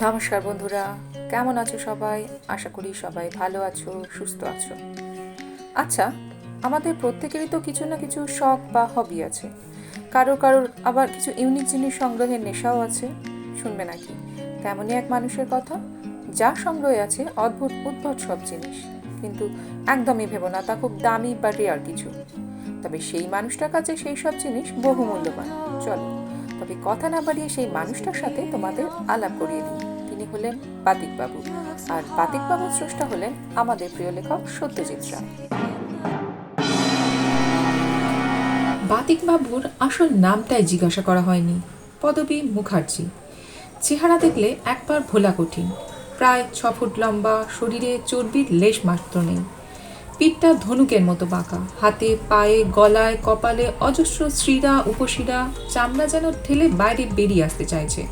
নমস্কার বন্ধুরা, কেমন আছো সবাই? আশা করি সবাই ভালো আছো, সুস্থ আছো। আচ্ছা, আমাদের প্রত্যেকেরই তো কিছু না কিছু শখ বা হবি আছে। কারোর আবার কিছু ইউনিক জিনিস সংগ্রহের নেশাও আছে। শুনবে নাকি তেমনই এক মানুষের কথা, যা সংগ্রহে আছে অদ্ভুত উদ্ভট সব জিনিস, কিন্তু একদমই ভেবো না তা খুব দামি বা রেয়ার কিছু। তবে সেই মানুষটার কাছে সেই সব জিনিস বহু মূল্যবান। চলো তবে কথা না বাড়িয়ে সেই মানুষটার সাথে তোমাদের আলাপ করিয়ে দিই। তিনি হলেন বাতিক বাবু, আর বাতিক বাবুর স্রষ্টা হলেন আমাদের প্রিয় লেখক সত্যজিৎ রায়। বাতিক বাবুর আসল নামটাই জিজ্ঞাসা করা হয়নি, পদবী মুখার্জি। চেহারা দেখলে একবার ভোলা কঠিন। প্রায় 6 ফুট লম্বা, শরীরে চর্বির লেশ মাত্র নেই। পিঠটা ধনুকের মতো বাঁকা, হাতে পায়ে গলায় কপালে অজস্র শ্রীরা উপশিরা, চামড়া যেন ঠেলে বাইরে বেরিয়ে আসতে চাইছে।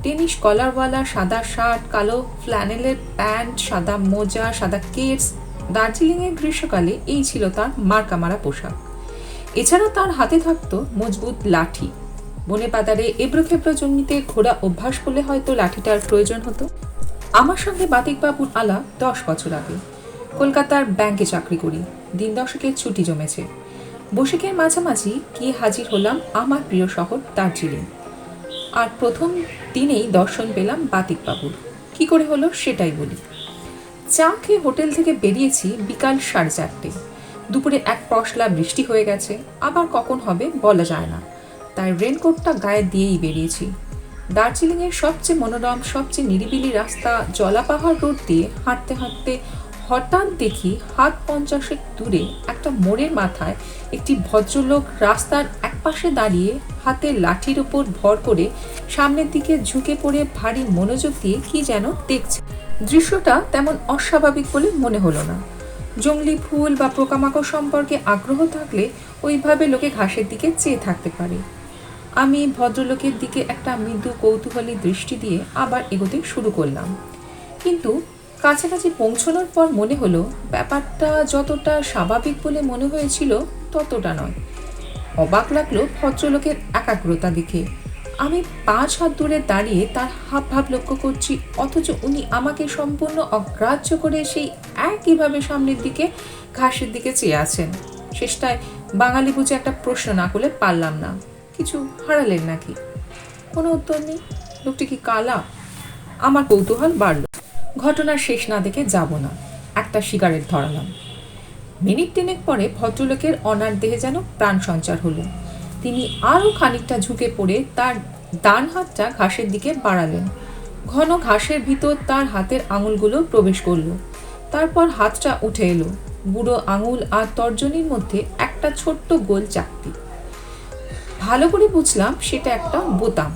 টেনিস কলারওয়ালা সাদা শার্ট, কালো ফ্ল্যানেলের প্যান্ট, সাদা মোজা, সাদা কেটস। দার্জিলিংয়ের গ্রীষ্মকালে এই ছিল তার মার্কা মারা পোশাক। এছাড়া তার হাতে থাকতো মজবুত লাঠি। বনে পাতারে এবড়ো খেবড়ো জমিতে ঘোরা অভ্যাস করলে হয়তো লাঠিটার প্রয়োজন হতো। আমার সঙ্গে বাতিকবাবুর আলাপ 10 বছর আগে। কলকাতার ব্যাংকে চাকরি করি, দিন দশকের ছুটি জমেছে। বৈশাখের মাঝামাঝি গিয়ে হাজির হলাম আমার প্রিয় শহর দার্জিলিং। আর প্রথম দিনেই দর্শন পেলাম বাতিকবাবুর। কি করে হলো সেটাই বলি। চা খেয়ে হোটেল থেকে বেরিয়েছি বিকাল 4:30। দুপুরে এক পশলা বৃষ্টি হয়ে গেছে, আবার কখন হবে বলা যায় না, তাই রেনকোটটা গায়ে দিয়েই বেরিয়েছি। দার্জিলিংয়ের সবচেয়ে মনোরম, সবচেয়ে নিরিবিলি রাস্তা জলাপাহাড় রোড দিয়ে হাঁটতে হাঁটতে হঠাৎ দেখি হাত 50 দূরে একটা মোড়ের মাথায় একটি ভদ্রলোক রাস্তার একপাশে দাঁড়িয়ে হাতে লাঠির ওপর ভর করে সামনের দিকে ঝুঁকে পড়ে ভারী মনোযোগ দিয়ে কি যেন দেখছে। দৃশ্যটা তেমন অস্বাভাবিক বলে মনে হলো না। জংলি ফুল বা পোকামাকড় সম্পর্কে আগ্রহ থাকলে ওইভাবে লোকে ঘাসের দিকে চেয়ে থাকতে পারে। আমি ভদ্রলোকের দিকে একটা মৃদু কৌতূহলী দৃষ্টি দিয়ে আবার এগোতে শুরু করলাম। কিন্তু কাছাকাছি পৌঁছানোর পর মনে হলো ব্যাপারটা যতটা স্বাভাবিক বলে মনে হয়েছিল ততটা নয়। অবাক লাগলো ভদ্রলোকের একাগ্রতা দেখে। আমি 5 হাত দূরে দাঁড়িয়ে তার হাবভাব লক্ষ্য করছি, অথচ উনি আমাকে সম্পূর্ণ অগ্রাহ্য করে সেই একইভাবে সামনের দিকে ঘাসের দিকে চেয়ে আছেন। শেষটায় বাঙালি বুঝে একটা প্রশ্ন না করলে পারলাম না, কিছু হারালেন নাকি? কোনো উত্তর নেই। লোকটি কি কালা? আমার কৌতূহল বাড়ল। ঘটনার শেষ না দেখে যাব না, একটা সিগারেট ধরালাম। মিনিট 3 পরে ভদ্রলোকের অনার দেহে যেন প্রাণ সঞ্চার হলো। তিনি আরও খানিকটা ঝুঁকে পড়ে তার ডান হাতটা ঘাসের দিকে বাড়ালেন। ঘন ঘাসের ভিতর তার হাতের আঙুলগুলো প্রবেশ করলো। তারপর হাতটা উঠে এলো। বুড়ো আঙুল আর তর্জনীর মধ্যে একটা ছোট্ট গোল চাকতি। ভালো করে বুঝলাম সেটা একটা বোতাম,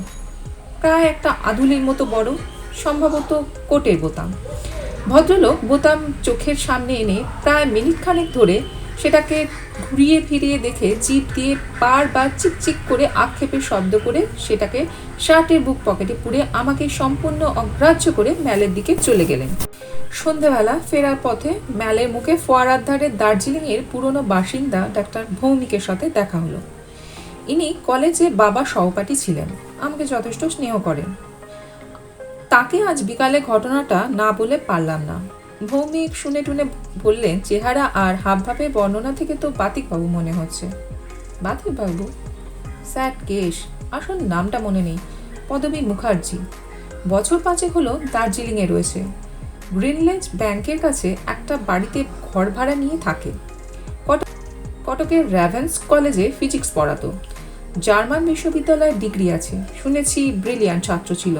প্রায় একটা আধুলির মতো বড়, সম্ভবত কোটের বোতাম। ভদ্রলোক বোতাম চোখের সামনে এনে প্রায় মিনিট খানেক ধরে সেটাকে ঘুরিয়ে ফিরিয়ে দেখে জিভ দিয়ে বারবার চিকচিক করে আক্ষেপের শব্দ করে সেটাকে শার্টের বুক পকেটে পুরে আমাকে সম্পূর্ণ অগ্রাহ্য করে ম্যালের দিকে চলে গেলেন। সন্ধেবেলা ফেরার পথে ম্যালের মুখে ফোয়ারার ধারে দার্জিলিংয়ের পুরনো বাসিন্দা ডাক্তার ভৌমিকের সাথে দেখা হলো। ইনি কলেজে বাবা সহপাঠী ছিলেন, আমাকে যথেষ্ট স্নেহ করেন। তাকে আজ বিকালে ঘটনাটা না বলে পারলাম না। ভৌমিক শুনে টুনে বললেন, চেহারা আর হাবভাবের বর্ণনা থেকে তো বাতিকবাবু মনে হচ্ছে। বাতিকবাবু? স্যাড কেশ, আসল নামটা মনে নেই। পদবী মুখার্জি। বছর 5 হলো দার্জিলিংয়ে রয়েছে। গ্রিনল্যান্ড ব্যাংকের কাছে একটা বাড়িতে ঘর ভাড়া নিয়ে থাকে। কটকের র্যাভেন্স কলেজে ফিজিক্স পড়াতো। জার্মান বিশ্ববিদ্যালয়ের ডিগ্রি আছে, শুনেছি ব্রিলিয়ান্ট ছাত্র ছিল।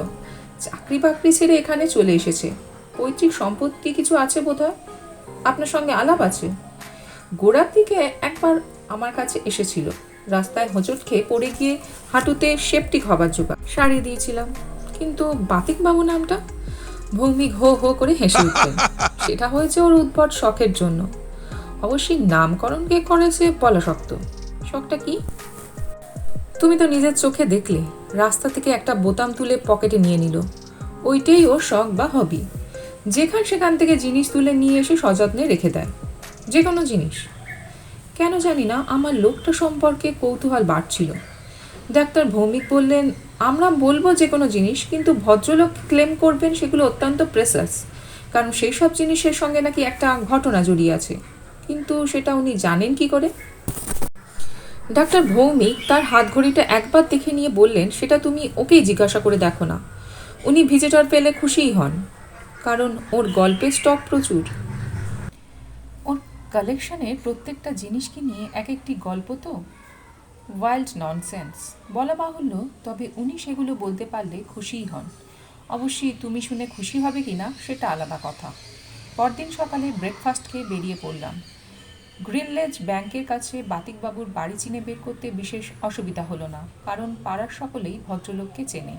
চাকরি বাকরি ছেড়ে এখানে চলে এসেছে। পৈতৃক সম্পত্তি কিছু আছে বোধহয়। আপনার সঙ্গে আলাপ আছে? গোড়ার দিকে একবার আমার কাছে এসেছিল। রাস্তায় হোঁচট খেয়ে পড়ে গিয়ে হাঁটুতে সেপটিক হবার জোগাড় সারিয়ে দিয়েছিলাম। কিন্তু বাতিকবাবু নামটা? ভৌমিক হো হো করে হেসে উঠলেন। সেটা হয়েছে ওর উদ্ভট শখের জন্য। অবশ্যই নামকরণ কে করেছে বলা শক্ত। শখটা কি? তুমি তো নিজের চোখে দেখলে। রাস্তা থেকে একটা বোতাম তুলে পকেটে নিয়ে নিল। ওইটাই ওর শখ বা হবি। সেখান থেকে জিনিস তুলে নিয়ে এসে সযত্নে রেখে দেয়, যে কোনো জিনিস। কেন জানি না আমার লোকটা সম্পর্কে কৌতূহল বাড়ছিল। ডাক্তার ভৌমিক বললেন, আমরা বলবো যে কোনো জিনিস, কিন্তু ভদ্রলোক ক্লেম করবেন সেগুলো অত্যন্ত প্রেসাস, কারণ সেই সব জিনিসের সঙ্গে নাকি একটা ঘটনা জড়িয়ে আছে। কিন্তু সেটা উনি জানেন কি করে? ডাক্তার ভৌমিক তার হাতঘড়িটা একবার দেখে নিয়ে বললেন, সেটা তুমি ওকেই জিজ্ঞাসা করে দেখো না। উনি ভিজিটর পেলে খুশিই হন, কারণ ওর গল্পের স্টক প্রচুর। ওর কালেকশনের প্রত্যেকটা জিনিসকে নিয়ে এক একটি গল্প তো ওয়াইল্ড ননসেন্স বলা বাহুল্য, তবে উনি সেগুলো বলতে পারলে খুশিই হন। অবশ্যই তুমি শুনে খুশি হবে কি না সেটা আলাদা কথা। পরদিন সকালে ব্রেকফাস্ট খেয়ে বেরিয়ে পড়লাম। গ্রিনলেজ ব্যাংকের কাছে বাতিকবাবুর বাড়ি চিনে বের করতে বিশেষ অসুবিধা হলো না, কারণ পাড়ার সকলেই ভদ্রলোককে চেনে।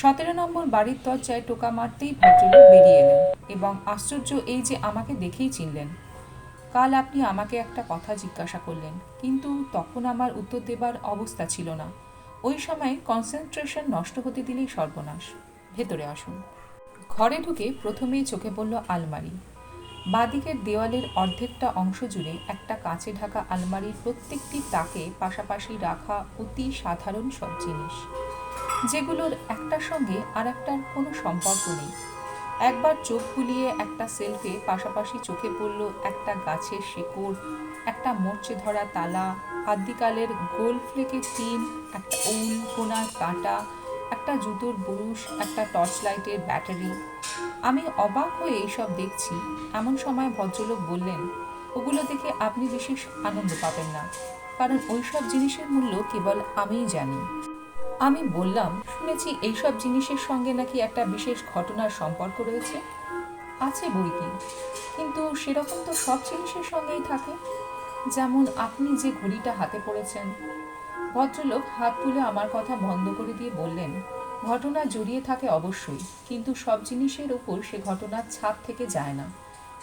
17 নম্বর বাড়ির দরজায় টোকা মারতেই ভদ্রলোক বেরিয়ে এলেন, এবং আশ্চর্য এই যে আমাকে দেখেই চিনলেন। কাল আপনি আমাকে একটা কথা জিজ্ঞাসা করলেন, কিন্তু তখন আমার উত্তর দেবার অবস্থা ছিল না। ওই সময় কনসেন্ট্রেশন নষ্ট হতে দিলেই সর্বনাশ। ভেতরে আসুন। ঘরে ঢুকে প্রথমেই চোখে পড়ল আলমারি। বাঁদিকের দেওয়ালের অর্ধেকটা অংশ জুড়ে একটা কাঁচে ঢাকা আলমারির প্রত্যেকটি তাকে পাশাপাশি রাখা অতি সাধারণ সব জিনিস, যেগুলোর একটার সঙ্গে আর একটার কোনো সম্পর্ক নেই। একবার চোখ বুলিয়ে একটা সেলফে পাশাপাশি চোখে পড়ল একটা গাছের শেকড়, একটা মরচে ধরা তালা, আদ্যিকালের গোল ফ্লেকের টিন, একটা উল কোনার কাঁটা, একটা জুতোর বুরুশ, একটা টর্চ লাইটের ব্যাটারি। আমি অবাক হয়ে এইসব দেখছি। এমন সময় ভদ্রলোক বললেন, ওগুলো দেখে আপনি বিশেষ আনন্দ পাবেন না, কারণ ওইসব জিনিসের মূল্য কেবল আমিই জানি। আমি বললাম, শুনেছি এইসব জিনিসের সঙ্গে নাকি একটা বিশেষ ঘটনার সম্পর্ক রয়েছে। আছে বই কি, কিন্তু সেরকম তো সব জিনিসের সঙ্গেই থাকে। যেমন আপনি যে ঘড়িটা হাতে পড়েছেন। ভদ্রলোক হাত তুলে আমার কথা বন্ধ করে দিয়ে বললেন, ঘটনা জড়িয়ে থাকে অবশ্যই, কিন্তু সব জিনিসের ওপর সে ঘটনার ছাপ থেকে যায় না।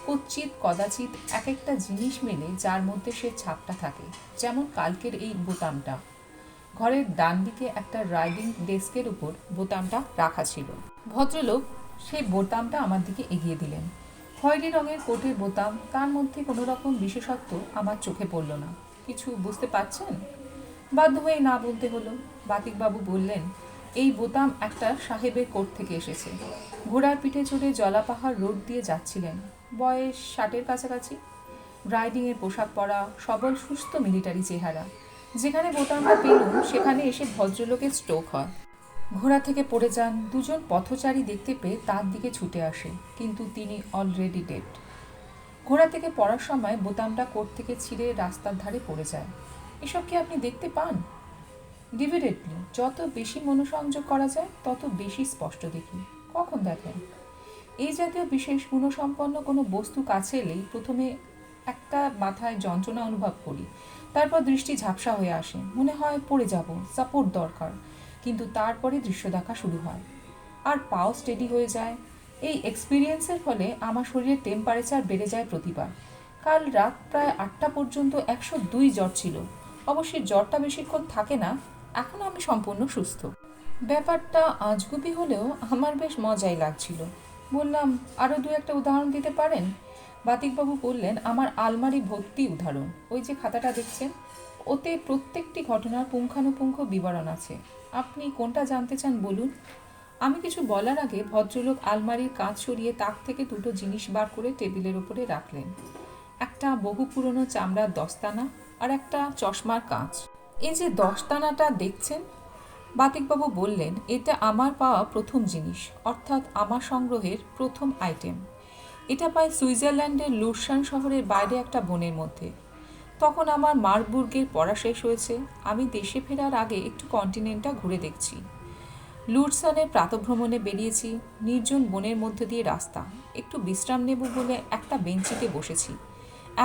কচ্চিৎ কদাচিৎ এক একটা জিনিস মেলে যার মধ্যে সে ছাপটা থাকে। যেমন কালকের এই বোতামটা। ঘরের ডান দিকে একটা রাইডিং ডেস্কের উপর বোতামটা রাখা ছিল। ভদ্রলোক সেই বোতামটা আমার দিকে এগিয়ে দিলেন। খয়েরি রঙের কোটের বোতাম, তার মধ্যে কোনো রকম বিশেষত্ব আমার চোখে পড়ল না। কিছু বুঝতে পারছেন? বাধ্য হয়ে না বলতে হলো। বাতিকবাবু বললেন, এই বোতাম একটা সাহেবের কোট থেকে এসেছে। ঘোড়ার পিঠে চড়ে জলাপাহাড় রোড দিয়ে যাচ্ছিলেন। বয়স 60-এর কাছাকাছি। রাইডিংয়ের পোশাক পরা, সবল সুস্থ মিলিটারি চেহারা। যেখানে বোতামটা পেলুম সেখানে এসে ভদ্রলোকের স্ট্রোক হয়। ঘোড়া থেকে পড়ে যান। দুজন পথচারী দেখতে পেয়ে তার দিকে ছুটে আসে, কিন্তু তিনি অলরেডি ডেড। ঘোড়া থেকে পড়ার সময় বোতামটা কোট থেকে ছিঁড়ে রাস্তার ধারে পড়ে যায়। এসব কি আপনি দেখতে পান? ডিভিডেটলি, যত বেশি মনোসংযোগ করা যায় তত বেশি স্পষ্ট দেখি। কখন দেখেন? এই জাতীয় বিশেষ গুণসম্পন্ন কোনো বস্তু কাছে এলেই প্রথমে একটা মাথায় যন্ত্রণা অনুভব করি, তারপর দৃষ্টি ঝাপসা হয়ে আসে, মনে হয় পড়ে যাব, সাপোর্ট দরকার। কিন্তু তারপরে দৃশ্য দেখা শুরু হয়, আর পাও স্টেডি হয়ে যায়। এই এক্সপিরিয়েন্সের ফলে আমার শরীরের টেম্পারেচার বেড়ে যায় প্রতিবার। কাল রাত প্রায় 8টা পর্যন্ত 102 জ্বর ছিল। অবশ্যই জ্বরটা বেশিক্ষণ থাকে না। এখন আমি সম্পূর্ণ সুস্থ। ব্যাপারটা আজগুবি হলেও আমার বেশ মজাই লাগছিল। বললাম, আরও দু একটা উদাহরণ দিতে পারেন? বাতিকবাবু বললেন, আমার আলমারি ভর্তি উদাহরণ। ওই যে খাতাটা দেখছেন, ওতে প্রত্যেকটি ঘটনার পুঙ্খানুপুঙ্খ বিবরণ আছে। আপনি কোনটা জানতে চান বলুন। আমি কিছু বলার আগে ভদ্রলোক আলমারির কাঁচ সরিয়ে তাক থেকে দুটো জিনিস বার করে টেবিলের উপরে রাখলেন। একটা বহু পুরনো চামড়ার দস্তানা আর একটা চশমার কাঁচ। এই যে দস্তানাটা দেখছেন, বাতিকবাবু বললেন, এটা আমার পাওয়া প্রথম জিনিস, অর্থাৎ আমার সংগ্রহের প্রথম আইটেম। এটা পাই সুইজারল্যান্ডের লুরসান শহরের বাইরে একটা বনের মধ্যে। তখন আমার মার্বুর্গের পড়া শেষ হয়েছে। আমি দেশে ফেরার আগে একটু কন্টিনেন্টটা ঘুরে দেখছি। লুরসানের প্রাতভ্রমণে বেরিয়েছি। নির্জন বনের মধ্যে দিয়ে রাস্তা। একটু বিশ্রাম নেব বলে একটা বেঞ্চিতে বসেছি।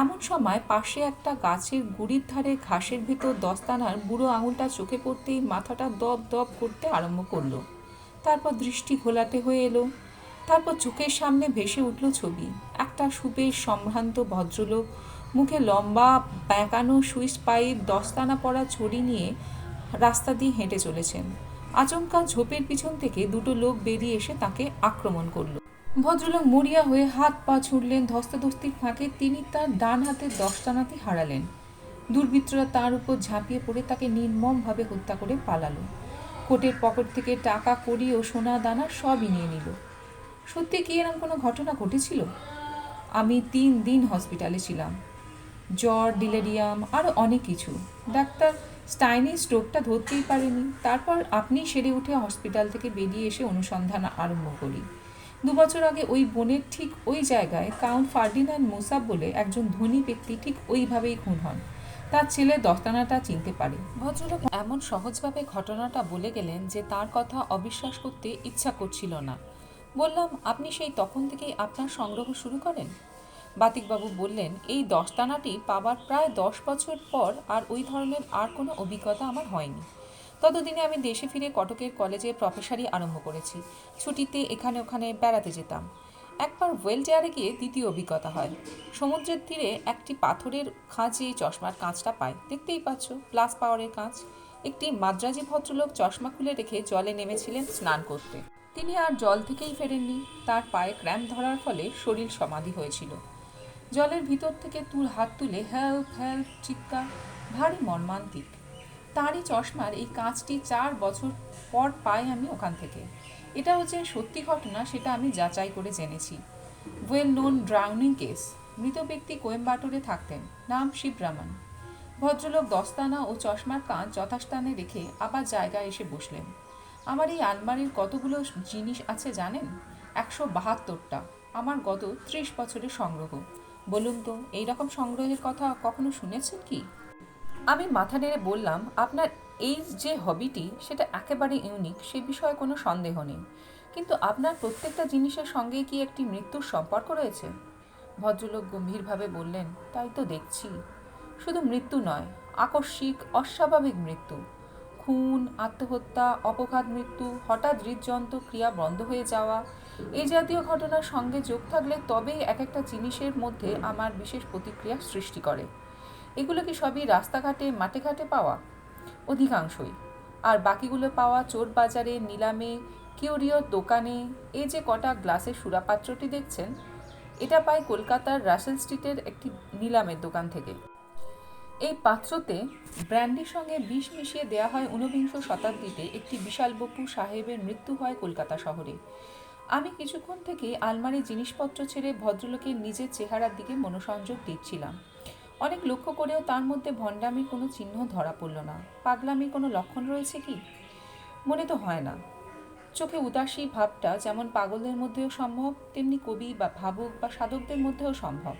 এমন সময় পাশে একটা গাছের গুড়ির ধারে ঘাসের ভেতর দস্তানার বুড়ো আঙুলটা চোখে পড়তেই মাথাটা দপ দপ করতে আরম্ভ করলো। তারপর দৃষ্টি ঘোলাটে হয়ে এলো। তারপর চোখের সামনে ভেসে উঠল ছবি। একটা সুবেশ সম্ভ্রান্ত ভদ্রলোক, মুখে লম্বা বেঁকানো সুইচ পাইপ, দস্তানা পরা ছড়ি নিয়ে রাস্তা দিয়ে হেঁটে চলেছেন। আচমকা ঝোপের পিছন থেকে দুটো লোক বেরিয়ে এসে তাকে আক্রমণ করল। ভদ্রলোক মরিয়া হয়ে হাত পা ছুড়লেন। ধস্তাধস্তির ফাঁকে তিনি তার ডান হাতের দস্তানাটি হারালেন। দুর্বৃত্তরা তার উপর ঝাঁপিয়ে পড়ে তাকে নির্মমভাবে হত্যা করে পালালো। কোটের পকেট থেকে টাকা কড়ি ও সোনা দানা সবই নিয়ে নিল। সত্যি কি এরকম কোনো ঘটনা ঘটেছিল? আমি 3 দিন হসপিটালে ছিলাম, জ্বর, ডিলেরিয়াম আরও অনেক কিছু। ডাক্তার স্টাইনি স্ট্রোকটা ধরতেই পারেনি। তারপর আপনি সেরে উঠে হসপিটাল থেকে বেরিয়ে এসে অনুসন্ধান আরম্ভ করি। 2 বছর আগে ওই বনের ঠিক ওই জায়গায় কাউন্ট ফার্ডিনান্ড মোসাব বলে একজন ধনী ব্যক্তি ঠিক ওইভাবেই খুন হন। তার ছেলে দস্তানাটা চিনতে পারে। ভদ্রলোক এমন সহজভাবে ঘটনাটা বলে গেলেন যে তার কথা অবিশ্বাস করতে ইচ্ছা করছিল না। বললাম, আপনি সেই তখন থেকেই আপনার সংগ্রহ শুরু করেন? বাতিকবাবু বললেন, এই দস্তানাটি পাবার প্রায় 10 বছর পর আর ওই ধরনের আর কোনো অভিজ্ঞতা আমার হয়নি। ততদিনে আমি দেশে ফিরে কটকের কলেজে প্রফেসরি আরম্ভ করেছি। ছুটিতে এখানে ওখানে বেড়াতে যেতাম। একবার ওয়েলটেয়ারে গিয়ে দ্বিতীয় অভিজ্ঞতা হয়। সমুদ্রের তীরে একটি পাথরের খাঁজে চশমার কাঁচটা পায়। দেখতেই পাচ্ছ, প্লাস পাওয়ারের কাঁচ। একটি মাদ্রাজি ভদ্রলোক চশমা খুলে রেখে জলে নেমেছিলেন স্নান করতে। তিনি আর জল থেকেই ফেরেননি। তার পায়ে ক্র্যাম্প ধরার ফলে শরীর সমাধি হয়েছিল। জলের ভিতর থেকে হাত তুলে হেল্প হেল্প চিৎকার, ভারী মর্মান্তিক। তারই চশমার এই কাঁচটি 4 বছর পর পাই আমি ওখান থেকে। এটাও যে সত্যি ঘটনা সেটা আমি যাচাই করে জেনেছি। Well known drowning case. মৃত ব্যক্তি কোয়েম্বাটোরে থাকতেন, নাম শিবরামন। ভদ্রলোক দস্তানা ও চশমার কাঁচ যথাস্থানে রেখে আবার জায়গায় এসে বসলেন। আমার এই আলমারির কতগুলো জিনিস আছে জানেন? 172টা। আমার গত 30 বছরের সংগ্রহ। বলুন তো, এইরকম সংগ্রহের কথা কখনো শুনেছেন কি? আমি মাথা নেড়ে বললাম, আপনার এই যে হবিটি সেটা একেবারে ইউনিক, সে বিষয়ে কোনো সন্দেহ নেই। কিন্তু আপনার প্রত্যেকটা জিনিসের সঙ্গে কি একটি মৃত্যুর সম্পর্ক রয়েছে? ভদ্রলোক গম্ভীরভাবে বললেন, তাই তো দেখছি। শুধু মৃত্যু নয়, আকস্মিক অস্বাভাবিক মৃত্যু। খুন, আত্মহত্যা, অপঘাত মৃত্যু, হঠাৎ হৃদযন্ত্র ক্রিয়া বন্ধ হয়ে যাওয়া, এই জাতীয় ঘটনার সঙ্গে যোগ থাকলে তবেই এক একটা জিনিসের মধ্যে আমার বিশেষ প্রতিক্রিয়া সৃষ্টি করে। এগুলো কি সবই রাস্তাঘাটে মাঠে ঘাটে পাওয়া? অধিকাংশই। আর বাকিগুলো পাওয়া চোর বাজারে, নিলামে, কিউরিওর দোকানে। এই যে কটা গ্লাসের সুরাপাত্রটি দেখছেন, এটা পায় কলকাতার রাসেল স্ট্রিটের একটি নিলামের দোকান থেকে। এই পাত্রতে ব্র্যান্ডির সঙ্গে বিষ মিশিয়ে দেয়া হয় 19 শতাব্দীতে একটি বিশাল বপু সাহেবের মৃত্যু হয় কলকাতা শহরে। আমি কিছুক্ষণ থেকে আলমারির জিনিসপত্র ছেড়ে ভদ্রলোকের নিজের চেহারার দিকে মনোসংযোগ দিচ্ছিলাম। অনেক লক্ষ্য করেও তার মধ্যে ভণ্ডামির কোনো চিহ্ন ধরা পড়ল না। পাগলামির কোনো লক্ষণ রয়েছে কি? মনে তো হয় না। চোখে উদাসী ভাবটা যেমন পাগলদের মধ্যেও সম্ভব, তেমনি কবি বা ভাবুক বা সাধকদের মধ্যেও সম্ভব।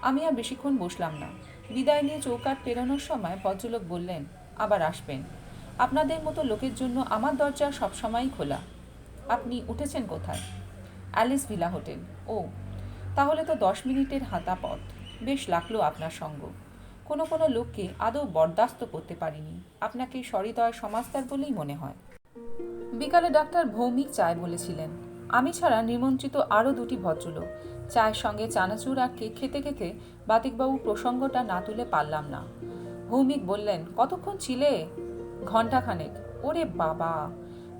আমি আর বেশিক্ষণ বসলাম না। বিদায় নিয়ে চৌকাঠ পেরোনোর সময় ভদ্রলোক বললেন, আবার আসবেন। আপনাদের মতো লোকের জন্য আমার দরজা সবসময়ই খোলা। আপনি উঠেছেন কোথায়? Alice villa hotel. ও, তাহলে তো 10 মিনিটের হাঁটা পথ। বেশ লাগলো আপনার সঙ্গ। কোনো কোনো লোককে আদৌ বরদাস্ত করতে পারিনি। আপনাকে সহৃদয় সমাজদার বলেই মনে হয়। বিকালে ডাক্তার ভৌমিক চায় বলেছিলেন। আমি ছাড়া নিমন্ত্রিত আরও 2টি ভদ্রলোক। চায়ের সঙ্গে চানাচুর আর কেক খেতে খেতে বাতিকবাবু প্রসঙ্গটা না তুলে পারলাম না। ভৌমিক বললেন, কতক্ষণ ছিলে? ঘণ্টাখানেক। ওরে বাবা!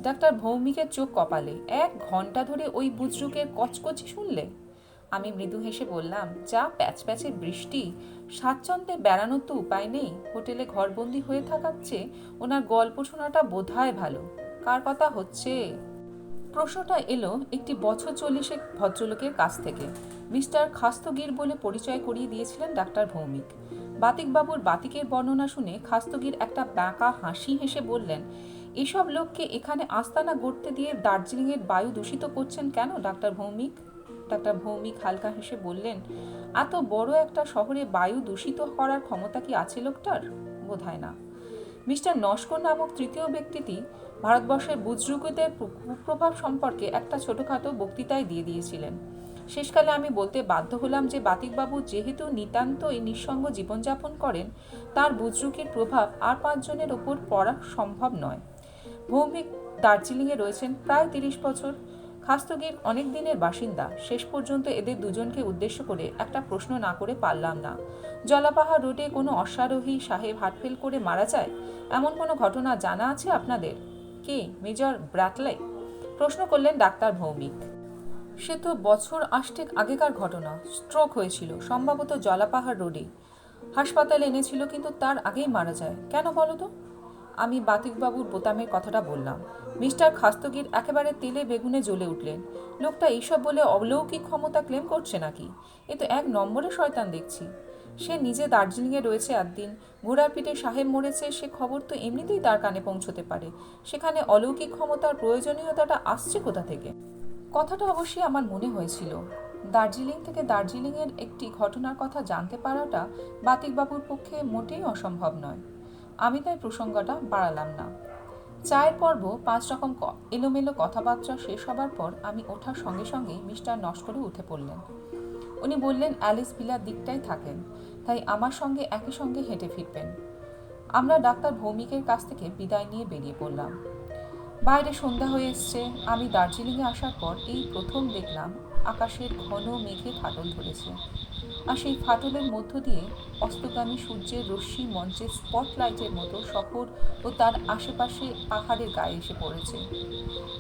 ডাক্তার ভৌমিকের চোখ কপালে। 1 ঘণ্টা ধরে ওই বুজরুকের কচকচি শুনলে? আমি মৃদু হেসে বললাম, যা প্যাচপ্যাচে বৃষ্টি, স্বাচ্ছন্দ্যে বেড়ানোর তো উপায় নেই। হোটেলে ঘরবন্দি হয়ে থাকার চেয়ে ওনার গল্প শোনাটা বোধহয় ভালো। কার কথা হচ্ছে? প্রশ্নটা এলো একটি বছর 40 ভদ্রলোকের কাছ থেকে। মিস্টার খাস্তগির বলে পরিচয় করিয়ে দিয়েছিলেন ডাক্তার ভৌমিক। বাতিকবাবুর বাতিকের বর্ণনা শুনে খাস্তগির একটা বাঁকা হাসি হেসে বললেন, এসব লোককে এখানে আস্তানা গড়তে দিয়ে দার্জিলিংয়ের বায়ু দূষিত করছেন কেন ডাক্তার ভৌমিক? ডাক্তার ভৌমিক হালকা হেসে বললেন, এত বড় একটা শহরে বায়ু দূষিত করার ক্ষমতা কি আছে লোকটার? বোধহয় না। মিস্টার নস্কর নামক তৃতীয় ব্যক্তিটি ভারতবর্ষের বুজরুকদের কুপ্রভাব সম্পর্কে একটা ছোটোখাটো বক্তৃতায় দিয়ে দিয়েছিলেন। শেষকালে আমি বলতে বাধ্য হলাম যে বাতিকবাবু যেহেতু নিতান্তই নিঃসঙ্গ জীবনযাপন করেন, তার বুজরুকের প্রভাব আর 5 জনের ওপর পড়া সম্ভব নয়। ভৌমিক দার্জিলিংয়ে রয়েছেন প্রায় 30 বছর। খাস্তগির অনেক দিনের বাসিন্দা। শেষ পর্যন্ত এদের দুজনকে উদ্দেশ্য করে একটা প্রশ্ন না করে পারলাম না। জলাপাহাড় রোডে কোনো অশ্বারোহী সাহেব হার্টফেল করে মারা যায়, এমন কোনো ঘটনা জানা আছে আপনাদের? কে, মেজর ব্র্যাটলে? প্রশ্ন করলেন ডাক্তার ভৌমিক। সে তো বছর 8 আগেকার ঘটনা। স্ট্রোক হয়েছিল সম্ভবত জলাপাহাড় রোডে। হাসপাতালে এনেছিল, কিন্তু তার আগেই মারা যায়। কেন বলো তো? আমি বাতিকবাবুর বোতামের কথাটা বললাম। মিস্টার খাস্তগির একেবারে তেলে বেগুনে জ্বলে উঠলেন। লোকটা এইসব বলে অলৌকিক ক্ষমতা ক্লেম করছে নাকি? এ তো এক নম্বরে শয়তান দেখছি। সে নিজে দার্জিলিংয়ে রয়েছে একদিন, ঘোড়ার পিঠে সাহেব মরেছে, সে খবর তো এমনিতেই তার কানে পৌঁছতে পারে। সেখানে অলৌকিক ক্ষমতার প্রয়োজনীয়তাটা আসছে কোথা থেকে? কথাটা অবশ্যই আমার মনে হয়েছিল। দার্জিলিং থেকে দার্জিলিংয়ের একটি ঘটনার কথা জানতে পারাটা বাতিকবাবুর পক্ষে মোটেই অসম্ভব নয়। আমি তাই প্রসঙ্গটা বাড়ালাম না। চায়ের পর্ব 5 রকম এলোমেলো কথাবার্তা শেষ হবার পর আমি ওঠার সঙ্গে সঙ্গেই মিস্টার নস্করও উঠে পড়লেন। উনি বললেন অ্যালিস ভিলার দিকটাই থাকেন, তাই আমার সঙ্গে একই সঙ্গে হেঁটে ফিরবেন। আমরা ডাক্তার ভৌমিকের কাছ থেকে বিদায় নিয়ে বেরিয়ে পড়লাম। বাইরে সন্ধ্যা হয়ে এসছে। আমি দার্জিলিংয়ে আসার পর এই প্রথম দেখলাম আকাশের ঘন মেঘে ফাটল ধরেছে, আর সেই ফাটলের মধ্য দিয়ে অস্তগামী সূর্যের রশ্মি মঞ্চের স্পটলাইটের মতো শহর ও তার আশেপাশে পাহাড়ের গায়ে এসে পড়েছে।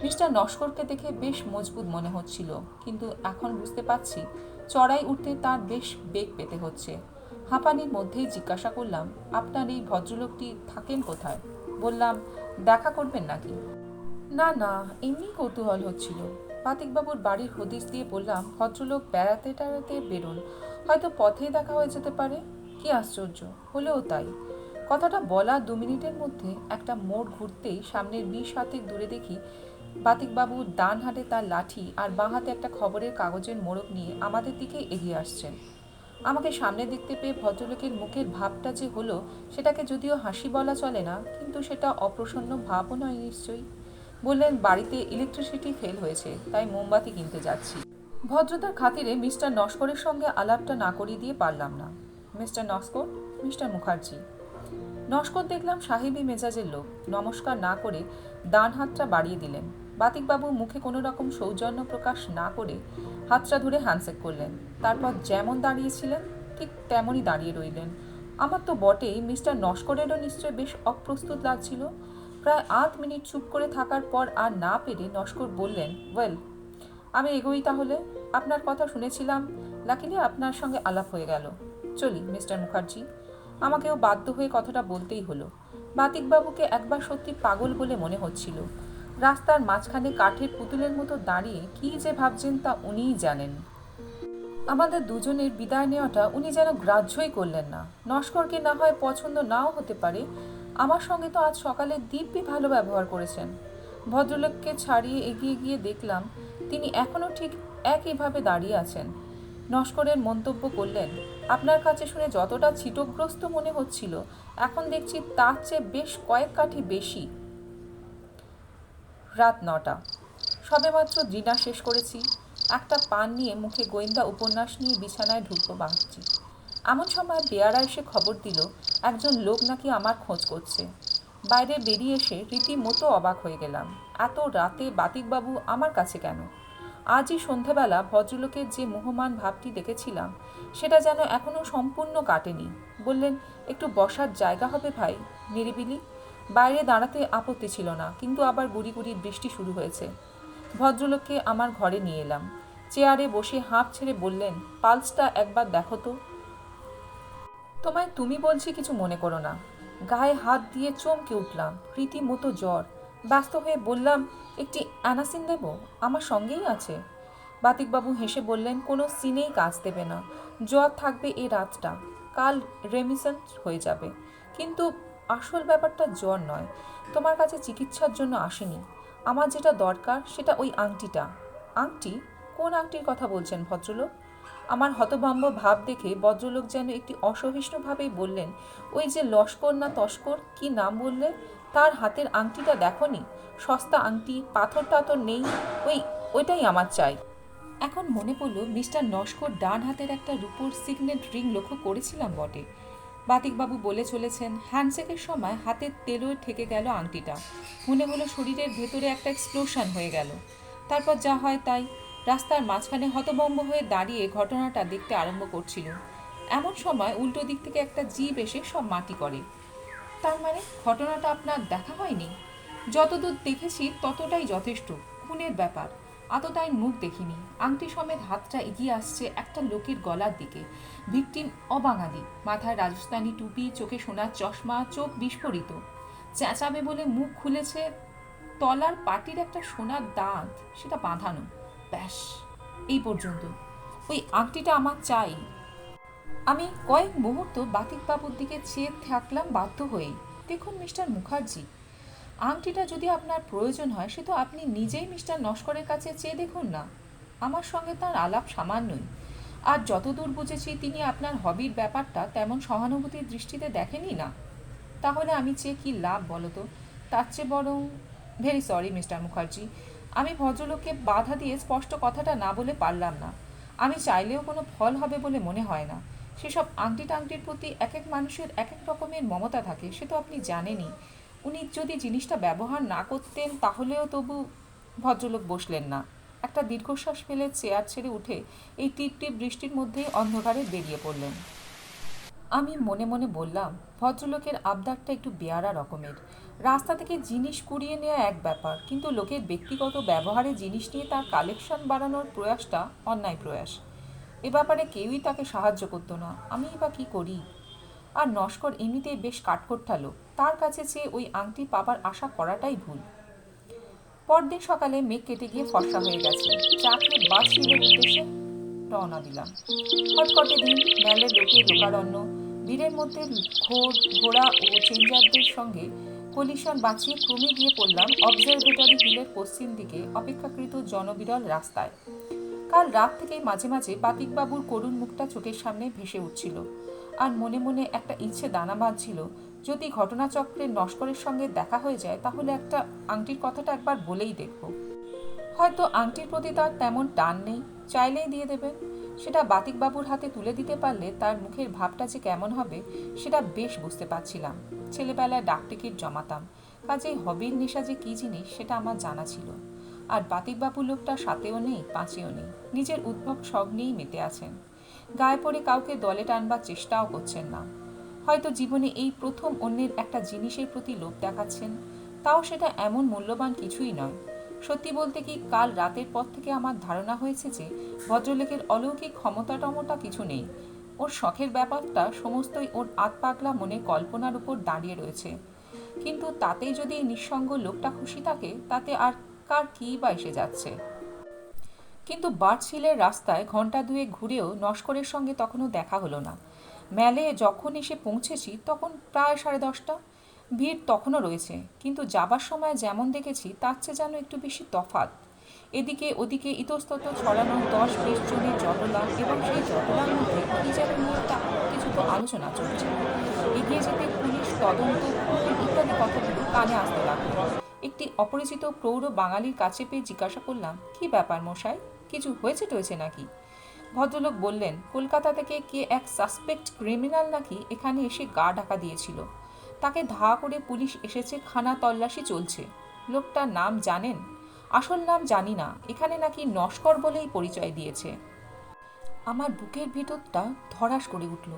মিস্টার নস্করকে দেখে বেশ মজবুত মনে হচ্ছিল, কিন্তু এখন বুঝতে পারছি চড়াই উঠতে তার বেশ বেগ পেতে হচ্ছে। হাঁপানির মধ্যেই জিজ্ঞাসা করলাম, আপনার এই ভদ্রলোকটি থাকেন কোথায়? বললাম, দেখা করবেন নাকি? না না, এমনি কৌতূহল হচ্ছিল। বাতিকবাবুর বাড়ির হদিস দিয়ে বললাম, ভদ্রলোক বেড়াতে টেড়াতে বেরোন, হয়তো পথেই দেখা হয়ে যেতে পারে। কি আশ্চর্য, হলেও তাই। কথাটা বলা 2 মিনিটের মধ্যে একটা মোড় ঘুরতেই সামনের 20 হাতের দূরে দেখি বাতিকবাবু ডান হাতে তার লাঠি আর বাঁ হাতে একটা খবরের কাগজের মোড়ক নিয়ে আমাদের দিকে এগিয়ে আসছেন। আমাকে সামনে দেখতে পেয়ে ভদ্রলোকের মুখের ভাবটা যে হলো, সেটাকে যদিও হাসি বলা চলে না, কিন্তু সেটা অপ্রসন্ন ভাবও নয় নিশ্চয়ই। বললেন, বাড়িতে ইলেকট্রিসিটি ফেল হয়েছে, তাই মোমবাতি কিনতে যাচ্ছি। ভদ্রতার খাতিরে মিস্টার নস্করের সঙ্গে আলাপটা না করিয়ে দিয়ে পারলাম না। মিস্টার নস্কর? মিস্টার মুখার্জি। নস্কর দেখলাম সাহেবী মেজাজের লোক। নমস্কার না করে ডান হাতটা বাড়িয়ে দিলেন। বাতিকবাবু মুখে কোনো রকম সৌজন্য প্রকাশ না করে হাতটা ধরে হ্যান্ডশেক করলেন। তারপর যেমন দাঁড়িয়েছিলেন ঠিক তেমনই দাঁড়িয়ে রইলেন। আমার তো বটেই, মিস্টার নস্করেরও নিশ্চয় বেশ অপ্রস্তুত লাগছিল। প্রায় 8 মিনিট চুপ করে থাকার পর আর না পেরে নস্কর বললেন, ওয়েল, আমি এগোই তাহলে। আপনার কথা শুনেছিলাম, লাকিলি আপনার সঙ্গে আলাপ হয়ে গেল। চলি মিস্টার মুখার্জি। আমাকেও বাধ্য হয়ে কথাটা বলতেই হলো। বাতিকবাবুকে একবার সত্যি পাগল বলে মনে হচ্ছিল। রাস্তার মাঝখানে কাঠের পুতুলের মতো দাঁড়িয়ে কী যে ভাবছেন তা উনিই জানেন। আমাদের দুজনের বিদায় নেওয়াটা উনি যেন গ্রাহ্যই করলেন না। নস্করকে না হয় পছন্দ নাও হতে পারে, আমার সঙ্গে তো আজ সকালে দিব্যি ভালো ব্যবহার করেছেন। ভদ্রলোককে ছাড়িয়ে এগিয়ে গিয়ে দেখলাম তিনি এখনও ঠিক একইভাবে দাঁড়িয়ে আছেন। নস্করের মন্তব্য করলেন, আপনার কাছে শুনে যতটা ছিটগ্রস্ত মনে হচ্ছিল, এখন দেখছি তার চেয়ে বেশ কয়েক কাঠি বেশি। রাত 9টা। সবেমাত্র ডিনার শেষ করেছি। একটা পান নিয়ে মুখে গোয়েন্দা উপন্যাস নিয়ে বিছানায় ঢুকবো ভাবছি। এমন সময় বেয়ারা এসে খবর দিল একজন লোক নাকি আমার খোঁজ করছে। বাইরে বেরিয়ে এসে রীতিমতো অবাক হয়ে গেলাম। এত রাতে বাতিকবাবু আমার কাছে কেন? আজই সন্ধেবেলা ভদ্রলোকের যে মোহমান ভাবটি দেখেছিলাম, সেটা যেন এখনও সম্পূর্ণ কাটেনি। বললেন, একটু বসার জায়গা হবে ভাই, নিরিবিলি? বাইরে দাঁড়াতে আপত্তি ছিল না, কিন্তু আবার গুড়ি গুড়ি বৃষ্টি শুরু হয়েছে। ভদ্রলোককে আমার ঘরে নিয়ে এলাম। চেয়ারে বসে হাঁপ ছেড়ে বললেন, পালসটা একবার দেখো তো। তোমায় তুমি বলছি, কিছু মনে করো না। গায়ে হাত দিয়ে চমকে উঠলাম, রীতিমতো জ্বর। ব্যস্ত হয়ে বললাম, একটি অ্যানাসিন দেব? আমার সঙ্গেই আছে। বাতিকবাবু হেসে বললেন, কোনো সিনেই কাজ দেবে না, জ্বর থাকবে এ রাতটা, কাল রেমিসেন্ট হয়ে যাবে। কিন্তু আসল ব্যাপারটা জ্বর নয়, তোমার কাছে চিকিৎসার জন্য আসেনি। আমার যেটা দরকার সেটা ওই আংটিটা। আংটি? কোন আংটির কথা বলছেন ভদ্রলোক? আমার হতভম্ব ভাব দেখে ভদ্রলোক যেন একটি অসহিষ্ণুভাবেই বললেন, ওই যে লস্কর না তস্কর, কি নাম বললে, তার হাতের আংটিটা দেখনি? সস্তা আংটি, পাথর টাথর নেই, ওইটাই আমার চাই। এখন মনে পড়ল মিস্টার নস্কর ডান হাতের একটা রূপোর সিগনেট রিং লক্ষ্য করেছিলাম বটে। বাতিকবাবু বলে চলেছেন, হ্যান্ডশেকের সময় হাতের তেলোয় ঠেকে গেল আংটিটা। মনে হলো শরীরের ভেতরে একটা এক্সপ্লোশন হয়ে গেল। তারপর যা হয় তাই। রাস্তার মাঝখানে হতভম্ব হয়ে দাঁড়িয়ে ঘটনাটা দেখতে আরম্ভ করছিল। এমন সময় উল্টো দিক থেকে একটা জিপ এসে সব মাটি করে। তার মানে ঘটনাটা আপনার দেখা হয়নি? যতদূর দেখেছি ততটাই যথেষ্ট। খুনের ব্যাপার, আততায়ীর মুখ দেখিনি। আংটি সমেত হাতটা এগিয়ে আসছে একটা লোকের গলার দিকে। ভিকটিম অবাঙালি, মাথায় রাজস্থানী টুপি, চোখে সোনার চশমা, চোখ বিস্ফোরিত। চেঁচাবে বলে মুখ খুলেছে, তলার পাটির একটা সোনার দাঁত, সেটা বাঁধানো, ব্যাস এই পর্যন্ত। ওই আংটিটা আমার চাই। আমি কয়েক মুহূর্ত বাতিকবাবুর দিকে চেয়ে থাকলাম বাধ্য হয়েই। দেখুন মিস্টার মুখার্জি, আংটিটা যদি আপনার প্রয়োজন হয় সে তো আপনি নিজেই মিস্টার নস্করের কাছে চেয়ে দেখুন না। আমার সঙ্গে তার আলাপ সামান্যই, আর যতদূর বুঝেছি তিনি আপনার হবির ব্যাপারটা তেমন সহানুভূতির দৃষ্টিতে দেখেনি না। তাহলে আমি চেয়ে কী লাভ বলো তো? তার চেয়ে বরং, ভেরি সরি মিস্টার মুখার্জি, আমি ভদ্রলোককে বাধা দিয়ে স্পষ্ট কথাটা না বলে পারলাম না। আমি চাইলেও কোনো ফল হবে বলে মনে হয় না। সেসব আংটি টাংটির প্রতি এক এক মানুষের এক এক রকমের মমতা থাকে, সে তো আপনি জানেনই। উনি যদি জিনিসটা ব্যবহার না করতেন তাহলেও তবু। ভদ্রলোক বসলেন না। একটা দীর্ঘশ্বাস ফেলে চেয়ার ছেড়ে উঠে এই টিপ টিপ বৃষ্টির মধ্যেই অন্ধকারে বেরিয়ে পড়লেন। আমি মনে মনে বললাম, ভদ্রলোকের আবদারটা একটু বেয়ারা রকমের। রাস্তা থেকে জিনিস কুড়িয়ে নেওয়া এক ব্যাপার, কিন্তু লোকের ব্যক্তিগত ব্যবহারে জিনিস নিয়ে তার কালেকশন বাড়ানোর প্রয়াসটা অন্যায় প্রয়াস। এ ব্যাপারে কেউই তাকে সাহায্য করতো না, আমিই বা কী করি? আর নস্কর এমনিতেই বেশ কাঠখোট্টা লোক, তার কাছে চেয়ে ওই আংটি পাবার আশা করাটাই ভুল। পরদিন সকালে মেঘ কেটে গিয়ে ফর্সা হয়ে গেছে। চা খেয়ে বাস হিলের উদ্দেশ্যে রওনা দিলাম। খটখটে দিন, মেলে লোকে লোকারণ্য, ভিড়ের মধ্যে ঘোড়া ও চেঞ্জারদের সঙ্গে কলিশন বাঁচিয়ে ক্রমে গিয়ে পড়লাম অবজারভেটরি হিলের পশ্চিম দিকে অপেক্ষাকৃত জনবিরল রাস্তায়। কাল রাত থেকেই মাঝে মাঝে বাতিকবাবুর করুণ মুখটা চোখের সামনে ভেসে উঠছিল, আর মনে মনে একটা ইচ্ছে দানা বাঁধছিল, যদি ঘটনাচক্রে নস্করের সঙ্গে দেখা হয়ে যায় তাহলে একটা আংটির কথাটা একবার বলেই দেখব। হয়তো আংটির প্রতি তার তেমন টান নেই, চাইলেই দিয়ে দেবেন। সেটা বাতিকবাবুর হাতে তুলে দিতে পারলে তার মুখের ভাবটা যে কেমন হবে সেটা বেশ বুঝতে পারছিলাম। ছেলেবেলায় ডাক টিকিট জমাতাম, কাজেই হবির নেশা যে কী জিনিস সেটা আমার জানা ছিল। আর বাতিকবাবু লোকটা সাথেও নেই, পাঁচেও নেই, নিজের উদ্ভব শখ নিয়েই মেতে আছেন। গায়ে পড়ে কাউকে দলে টানবার চেষ্টাও করছেন না। হয়তো জীবনে এই প্রথম অন্যের একটা জিনিসের প্রতি লোভ দেখাচ্ছেন, তাও সেটা এমন মূল্যবান কিছুই নয়। সত্যি বলতে কি, কাল রাতের পর থেকে আমার ধারণা হয়েছে যে ভদ্রলোকের অলৌকিক ক্ষমতা টমতা কিছু নেই। ওর শখের ব্যাপারটা সমস্তই ওর আতপাগলা মনে কল্পনার উপর দাঁড়িয়ে রয়েছে। কিন্তু তাতেই যদি এই নিঃসঙ্গ লোকটা খুশি থাকে, তাতে আর কার কী বা এসে যাচ্ছে। কিন্তু বার্চহিলের রাস্তায় ঘণ্টা দুয়েক ঘুরেও নস্করের সঙ্গে তখনও দেখা হলো না। ম্যালে যখন এসে পৌঁছেছি তখন প্রায় 10:30। ভিড় তখনও রয়েছে, কিন্তু যাবার সময় যেমন দেখেছি তার চেয়ে যেন একটু বেশি তফাৎ। এদিকে ওদিকে ইতস্তত ছড়ানো 10-20 জনের জটলা, এবং সেই জটলার মধ্যে কী যেন নিয়ে একটা উত্তেজিত আলোচনা চলছে। এগিয়ে যেতে পুলিশ, তদন্ত ইত্যাদি কথাগুলো কানে আসতে লাগলো। একটি অপরিচিত প্রৌঢ় বাঙালির কাছে পেয়ে জিজ্ঞাসা করলাম, কী ব্যাপার মশাই, কিছু হয়েছে টয়েছে নাকি? ভদ্রলোক বললেন, কলকাতা থেকে কে এক সাসপেক্ট ক্রিমিনাল নাকি এখানে এসে গা ঢাকা দিয়েছিল। তাকে ধাওয়া করে পুলিশ এসেছে, খানা তল্লাশি চলছে। লোকটার নাম জানেন? আসল নাম জানি না, এখানে নাকি নস্কর বলেই পরিচয় দিয়েছে। আমার বুকের ভিতরটা ধড়াস করে উঠল।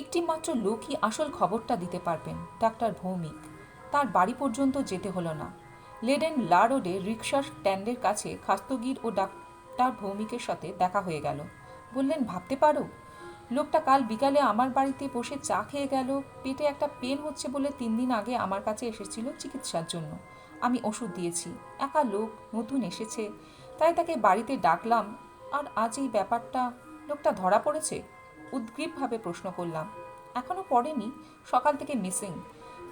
একটি মাত্র লোকই আসল খবরটা দিতে পারবেন, ডাক্তার ভৌমিক। তার বাড়ি পর্যন্ত যেতে হলো না। লেডেন লা রোডে রিক্সার স্ট্যান্ডের কাছে খাস্তগির ও ডাক্তার ভৌমিকের সাথে দেখা হয়ে গেল। বললেন, ভাবতে পারো, লোকটা কাল বিকালে আমার বাড়িতে বসে চা খেয়ে গেল। পেটে একটা পেন হচ্ছে বলে 3 দিন আগে আমার কাছে এসেছিল চিকিৎসার জন্য। আমি ওষুধ দিয়েছি। একা লোক, নতুন এসেছে, তাই তাকে বাড়িতে ডাকলাম। আর আজ এই ব্যাপারটা। লোকটা ধরা পড়েছে? উদ্গ্রীবভাবে প্রশ্ন করলাম। এখনও পড়েনি, সকাল থেকে মিসিং।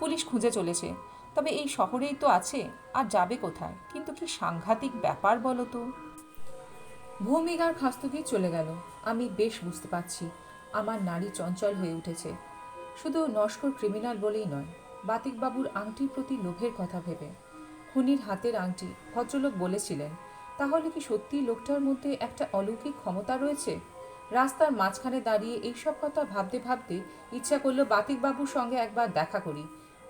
পুলিশ খুঁজে চলেছে। তবে এই শহরেই তো আছে, আর যাবে কোথায়? কিন্তু কি সাংঘাতিক ব্যাপার বলো তো। ভৌমিক আর খাস্তগির চলে গেল। আমি বেশ বুঝতে পারছি আমার নাড়ি চঞ্চল হয়ে উঠেছে, শুধু নস্কর ক্রিমিনাল বলেই নয়, বাতিকবাবুর আংটির প্রতি লোভের কথা ভেবে। খুনির হাতের আংটি, ভদ্রলোক বলেছিলেন। তাহলে কি সত্যি লোকটার মধ্যে একটা অলৌকিক ক্ষমতা রয়েছে? রাস্তার মাঝখানে দাঁড়িয়ে এইসব কথা ভাবতে ভাবতে ইচ্ছা করলো বাতিকবাবুর সঙ্গে একবার দেখা করি।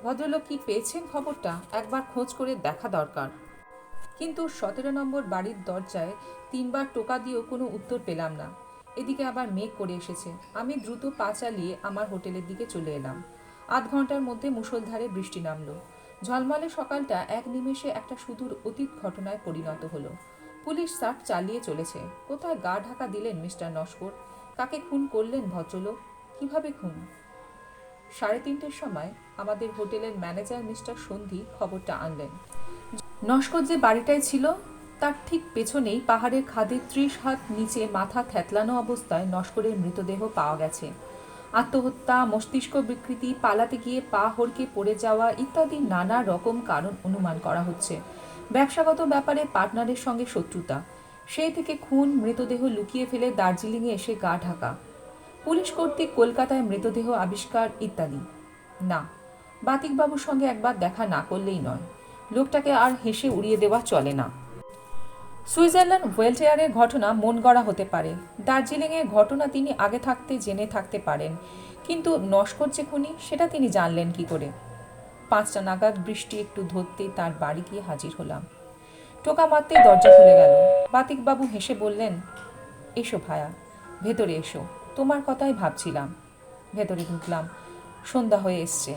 ভদ্রলোক কি পেয়েছেন খবরটা একবার খোঁজ করে দেখা দরকার। কিন্তু 17 নম্বর বাড়ির দরজায় 3বার টোকা দিয়েও কোনো উত্তর পেলাম না। এদিকে আবার মেঘ করে এসেছে। আমি দ্রুত পা চালিয়ে আমার হোটেলের দিকে চলে এলাম। আধ ঘন্টার মধ্যে মুষলধারে বৃষ্টি নামলো। ঝলমলে সকালটা এক নিমেষে একটা সুদূর অতীত ঘটনায় পরিণত হলো। পুলিশ সার্চ চালিয়ে চলেছে। কোথায় গা ঢাকা দিলেন মিস্টার নস্কর? কাকে খুন করলেন ভদ্রলোক? কিভাবে খুন? 3:30 সময় আমাদের হোটেলের ম্যানেজার মিস্টার সন্ধি খবরটা আনলেন। নস্কর যে বাড়িটায় ছিল তার ঠিক পেছনেই পাহাড়ের খাদে 30 হাত নিচে মাথা থ্যাতলানো অবস্থায় নস্করের মৃতদেহ পাওয়া গেছে। আত্মহত্যা, মস্তিষ্ক বিকৃতি, পালাতে গিয়ে পা হড়কে পড়ে যাওয়া ইত্যাদি নানা রকম কারণ অনুমান করা হচ্ছে। ব্যবসাগত ব্যাপারে পার্টনারের সঙ্গে শত্রুতা, সেই থেকে খুন, মৃতদেহ লুকিয়ে ফেলে দার্জিলিংয়ে এসে গা ঢাকা, পুলিশ কর্তৃক কলকাতায় মৃতদেহ আবিষ্কার ইত্যাদি। না, বাতিকবাবুর সঙ্গে একবার দেখা না করলেই নয়। লোকটাকে আর হেসে উড়িয়ে দেওয়া চলে না। সুইজারল্যান্ড ওয়েলটেয়ারের ঘটনা মন গড়া হতে পারে, দার্জিলিংয়ের ঘটনা তিনি আগে থাকতে জেনে থাকতে পারেন, কিন্তু নস্কর যে খুনি সেটা তিনি জানলেন কি করে? 5টা নাগাদ বৃষ্টি একটু ধরতেই তার বাড়ি গিয়ে হাজির হলাম। টোকা মারতেই দরজা খুলে গেল। বাতিকবাবু হেসে বললেন, এসো ভায়া, ভেতরে এসো, তোমার কথাই ভাবছিলাম। ভেতরে ঢুকলাম। সন্ধ্যা হয়ে এসছে।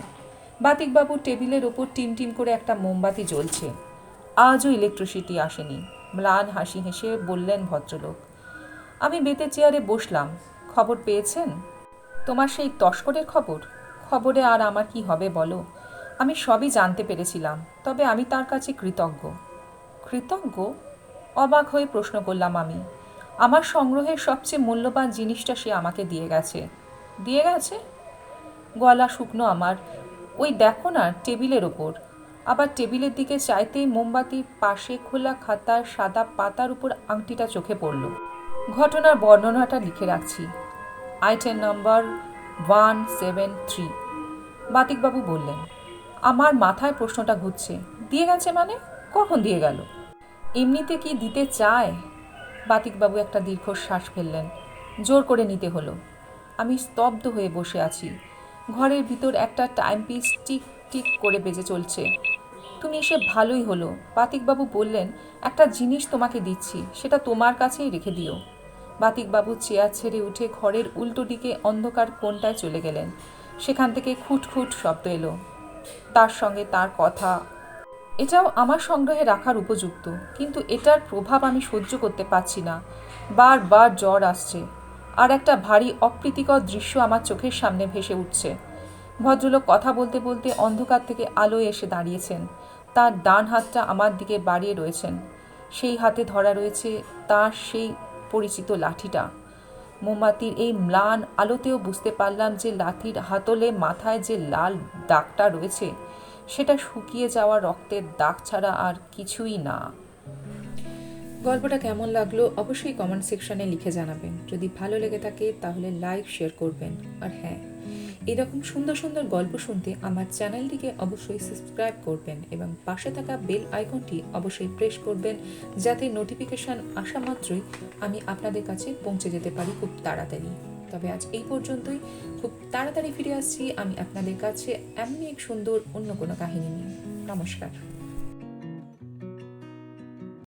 বাতিকবাবুর টেবিলের ওপর টিম করে একটা মোমবাতি জ্বলছে। আজও ইলেকট্রিসিটি আসেনি। ম্লান হাসি হেসে বললেন ভদ্রলোক। আমি বেতের চেয়ারে বসলাম। খবর পেয়েছেন? তোমার সেই তস্করের খবর? খবরে আর আমার কি হবে বলো? আমি সবই জানতে পেরেছিলাম, তবে আমি তার কাছে কৃতজ্ঞ। কৃতজ্ঞ? অবাক হয়ে প্রশ্ন করলাম আমি। আমার সংগ্রহের সবচেয়ে মূল্যবান জিনিসটা সে আমাকে দিয়ে গেছে। দিয়ে গেছে? গলা শুকনো আমার। ওই দেখো না টেবিলের ওপর। আবার টেবিলের দিকে চাইতেই মোমবাতির পাশে খোলা খাতার সাদা পাতার উপর আংটিটা চোখে পড়ল। ঘটনার বর্ণনাটা লিখে রাখছি। Item number 173। বাতিকবাবু বললেন। আমার মাথায় প্রশ্নটা ঘুরছে। দিয়ে গেছে মানে? কখন দিয়ে গেল? এমনিতে কি দিতে চায়? বাতিকবাবু একটা দীর্ঘশ্বাস ফেললেন। জোর করে নিতে হলো। আমি স্তব্ধ হয়ে বসে আছি। ঘরের ভিতর একটা টাইমপিস টিক টিক করে বেজে চলছে। তুমি এসে ভালোই হলো। বাতিকবাবু বললেন, একটা জিনিস তোমাকে দিচ্ছি, সেটা তোমার কাছেই রেখে দিও। বাতিকবাবু চেয়ার ছেড়ে উঠে ঘরের উল্টো দিকে অন্ধকার কোণটায় চলে গেলেন। সেখান থেকে খুটখুট শব্দ এলো। তার সঙ্গে তার কথা। এটাও আমার সংগ্রহে রাখার উপযুক্ত, কিন্তু এটার প্রভাব আমি সহ্য করতে পারছি না। বারবার জ্বর আসছে, আর একটা ভারী অপ্রীতিকর দৃশ্য আমার চোখের সামনে ভেসে উঠছে। ভদ্রলোক কথা বলতে বলতে অন্ধকার থেকে আলোয় এসে দাঁড়িয়েছেন। তার ডান হাতটা আমার দিকে বাড়িয়ে রয়েছেন। সেই হাতে ধরা রয়েছে তার সেই পরিচিত লাঠিটা। মোমবাতির এই ম্লান আলোতেও বুঝতে পারলাম যে লাঠির হাতলে মাথায় যে লাল দাগটা রয়েছে সেটা শুকিয়ে যাওয়া রক্তের দাগ ছাড়া আর কিছুই না। গল্পটা কেমন লাগলো অবশ্যই কমেন্ট সেকশনে লিখে জানাবেন। যদি ভালো লেগে থাকে তাহলে লাইক শেয়ার করবেন। আর হ্যাঁ, এরকম সুন্দর সুন্দর গল্প শুনতে আমার চ্যানেলটিকে অবশ্যই সাবস্ক্রাইব করবেন এবং পাশে থাকা বেল আইকনটি অবশ্যই প্রেস করবেন, যাতে নোটিফিকেশান আসা মাত্রই আমি আপনাদের কাছে পৌঁছে যেতে পারি খুব তাড়াতাড়ি। তবে আজ এই পর্যন্তই। খুব তাড়াতাড়ি ফিরে আসছি আমি আপনাদের কাছে এমনই এক সুন্দর অন্য কোনো কাহিনী নিয়ে। নমস্কার।